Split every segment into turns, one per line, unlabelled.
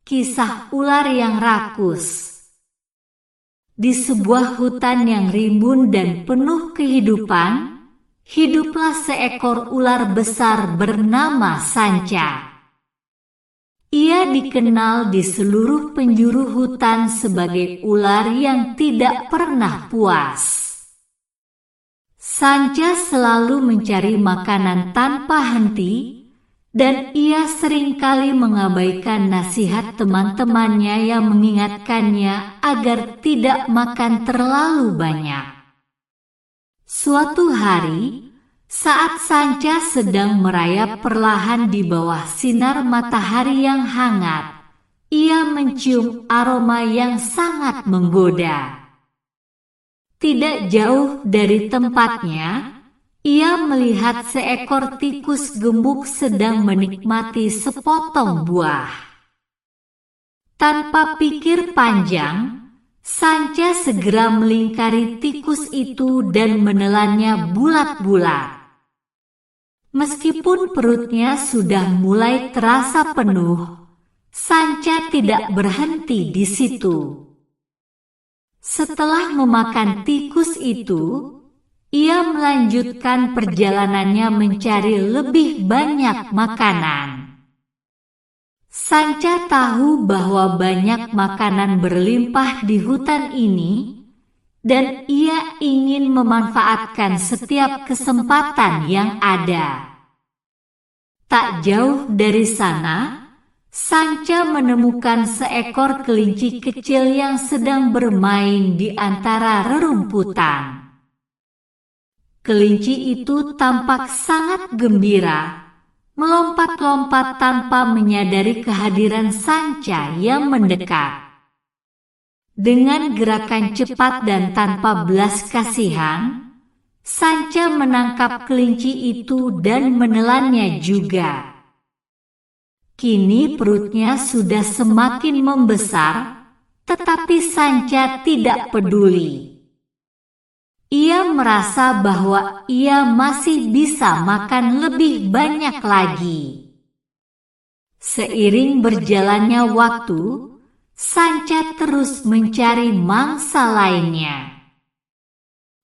Kisah ular yang rakus. Di sebuah hutan yang rimbun dan penuh kehidupan, hiduplah seekor ular besar bernama Sanca. Ia dikenal di seluruh penjuru hutan sebagai ular yang tidak pernah puas. Sanca selalu mencari makanan tanpa henti, dan ia seringkali mengabaikan nasihat teman-temannya yang mengingatkannya agar tidak makan terlalu banyak. Suatu hari, saat Sanca sedang merayap perlahan di bawah sinar matahari yang hangat, ia mencium aroma yang sangat menggoda. Tidak jauh dari tempatnya, ia melihat seekor tikus gemuk sedang menikmati sepotong buah. Tanpa pikir panjang, Sanca segera melingkari tikus itu dan menelannya bulat-bulat. Meskipun perutnya sudah mulai terasa penuh, Sanca tidak berhenti di situ. Setelah memakan tikus itu, ia melanjutkan perjalanannya mencari lebih banyak makanan. Sanca tahu bahwa banyak makanan berlimpah di hutan ini, dan ia ingin memanfaatkan setiap kesempatan yang ada. Tak jauh dari sana, Sanca menemukan seekor kelinci kecil yang sedang bermain di antara rerumputan. Kelinci itu tampak sangat gembira, melompat-lompat tanpa menyadari kehadiran Sanca yang mendekat. Dengan gerakan cepat dan tanpa belas kasihan, Sanca menangkap kelinci itu dan menelannya juga. Kini perutnya sudah semakin membesar, tetapi Sanca tidak peduli. Ia merasa bahwa ia masih bisa makan lebih banyak lagi. Seiring berjalannya waktu, Sanca terus mencari mangsa lainnya.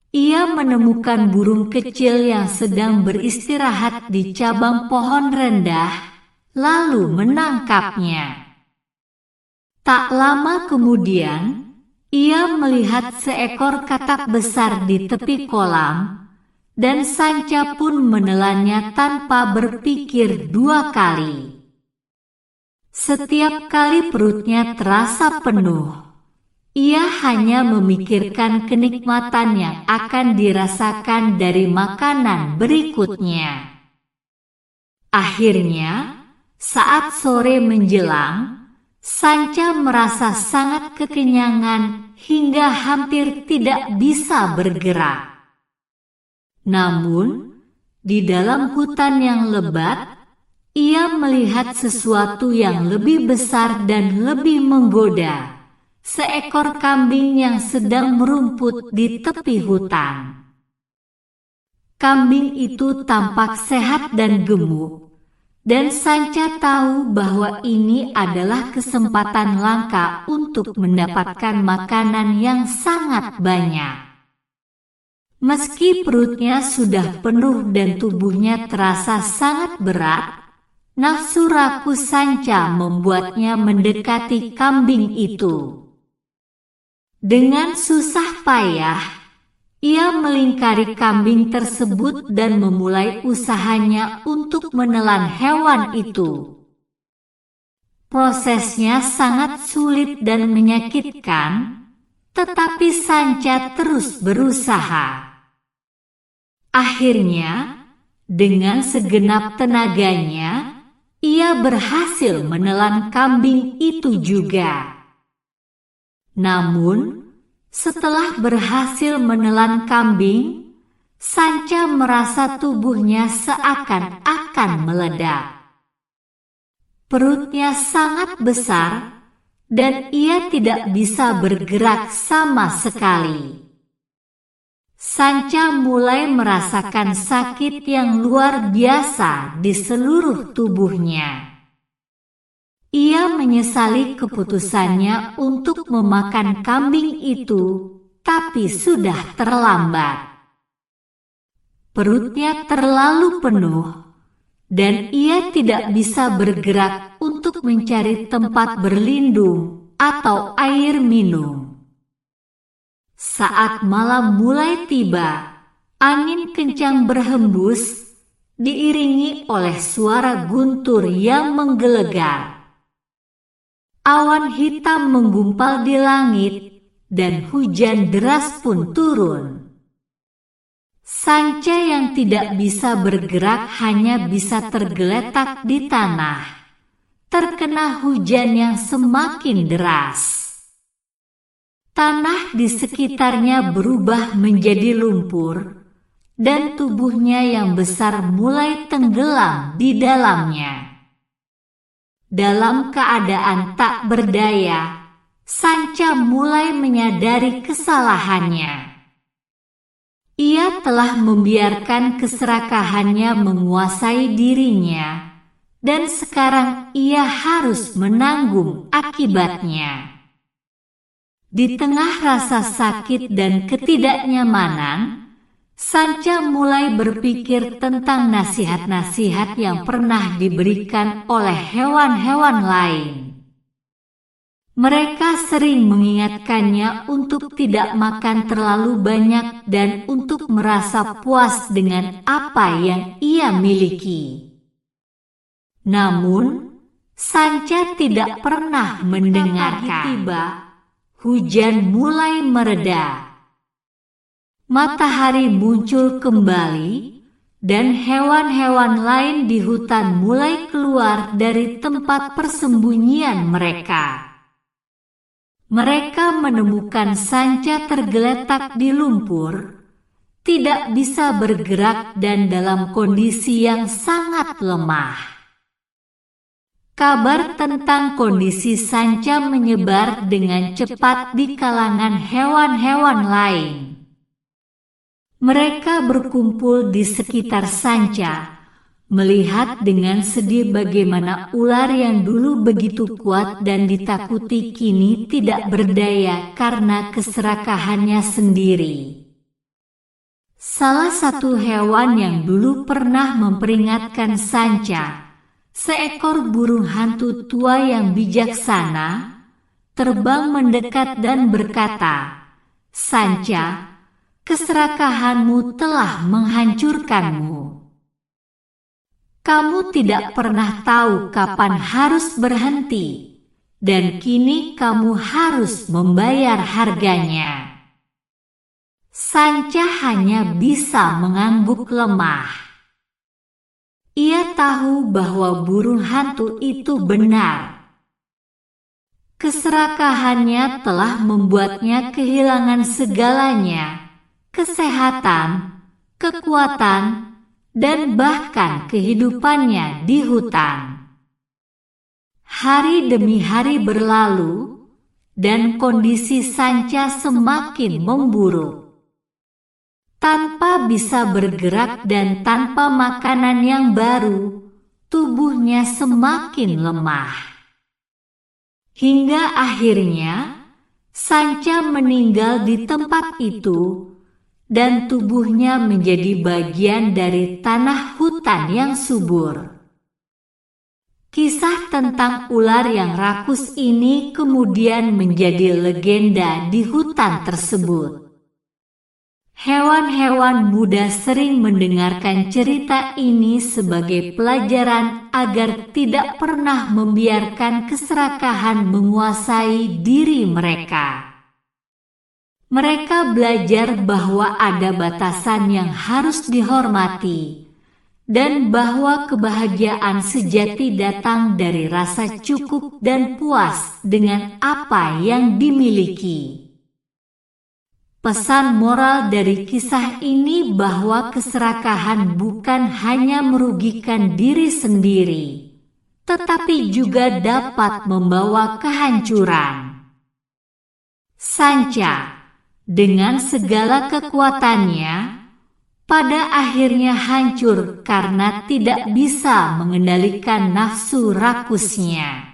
Ia menemukan burung kecil yang sedang beristirahat di cabang pohon rendah, lalu menangkapnya. Tak lama kemudian, ia melihat seekor katak besar di tepi kolam, dan Sanca pun menelannya tanpa berpikir dua kali. Setiap kali perutnya terasa penuh, ia hanya memikirkan kenikmatan yang akan dirasakan dari makanan berikutnya. Akhirnya, saat sore menjelang, Sanca merasa sangat kekenyangan hingga hampir tidak bisa bergerak. Namun, di dalam hutan yang lebat, ia melihat sesuatu yang lebih besar dan lebih menggoda, seekor kambing yang sedang merumput di tepi hutan. Kambing itu tampak sehat dan gemuk, dan Sanca tahu bahwa ini adalah kesempatan langka untuk mendapatkan makanan yang sangat banyak. Meski perutnya sudah penuh dan tubuhnya terasa sangat berat, nafsu rakus Sanca membuatnya mendekati kambing itu. Dengan susah payah, ia melingkari kambing tersebut dan memulai usahanya untuk menelan hewan itu. Prosesnya sangat sulit dan menyakitkan, tetapi Sanca terus berusaha. Akhirnya, dengan segenap tenaganya, ia berhasil menelan kambing itu juga. Namun, setelah berhasil menelan kambing, Sanca merasa tubuhnya seakan-akan meledak. Perutnya sangat besar, dan ia tidak bisa bergerak sama sekali. Sanca mulai merasakan sakit yang luar biasa di seluruh tubuhnya. Ia menyesali keputusannya untuk memakan kambing itu, tapi sudah terlambat. Perutnya terlalu penuh, dan ia tidak bisa bergerak untuk mencari tempat berlindung atau air minum. Saat malam mulai tiba, angin kencang berhembus, diiringi oleh suara guntur yang menggelegar. Awan hitam menggumpal di langit, dan hujan deras pun turun. Sanca yang tidak bisa bergerak hanya bisa tergeletak di tanah, terkena hujan yang semakin deras. Tanah di sekitarnya berubah menjadi lumpur, dan tubuhnya yang besar mulai tenggelam di dalamnya. Dalam keadaan tak berdaya, Sanca mulai menyadari kesalahannya. Ia telah membiarkan keserakahannya menguasai dirinya, dan sekarang ia harus menanggung akibatnya. Di tengah rasa sakit dan ketidaknyamanan, Sanca mulai berpikir tentang nasihat-nasihat yang pernah diberikan oleh hewan-hewan lain. Mereka sering mengingatkannya untuk tidak makan terlalu banyak dan untuk merasa puas dengan apa yang ia miliki. Namun, Sanca tidak pernah mendengarkan. Tiba, hujan mulai mereda. Matahari muncul kembali, dan hewan-hewan lain di hutan mulai keluar dari tempat persembunyian mereka. Mereka menemukan Sanca tergeletak di lumpur, tidak bisa bergerak dan dalam kondisi yang sangat lemah. Kabar tentang kondisi Sanca menyebar dengan cepat di kalangan hewan-hewan lain. Mereka berkumpul di sekitar Sanca, melihat dengan sedih bagaimana ular yang dulu begitu kuat dan ditakuti kini tidak berdaya karena keserakahannya sendiri. Salah satu hewan yang dulu pernah memperingatkan Sanca, seekor burung hantu tua yang bijaksana, terbang mendekat dan berkata, "Sanca, keserakahanmu telah menghancurkanmu. Kamu tidak pernah tahu kapan harus berhenti, dan kini kamu harus membayar harganya." Sanca hanya bisa mengangguk lemah. Ia tahu bahwa burung hantu itu benar. Keserakahannya telah membuatnya kehilangan segalanya, kesehatan, kekuatan, dan bahkan kehidupannya di hutan. Hari demi hari berlalu, dan kondisi Sanca semakin memburuk. Tanpa bisa bergerak dan tanpa makanan yang baru, tubuhnya semakin lemah. Hingga akhirnya, Sanca meninggal di tempat itu, dan tubuhnya menjadi bagian dari tanah hutan yang subur. Kisah tentang ular yang rakus ini kemudian menjadi legenda di hutan tersebut. Hewan-hewan muda sering mendengarkan cerita ini sebagai pelajaran agar tidak pernah membiarkan keserakahan menguasai diri mereka. Mereka belajar bahwa ada batasan yang harus dihormati, dan bahwa kebahagiaan sejati datang dari rasa cukup dan puas dengan apa yang dimiliki. Pesan moral dari kisah ini bahwa keserakahan bukan hanya merugikan diri sendiri, tetapi juga dapat membawa kehancuran. Sanca, dengan segala kekuatannya, pada akhirnya hancur karena tidak bisa mengendalikan nafsu rakusnya.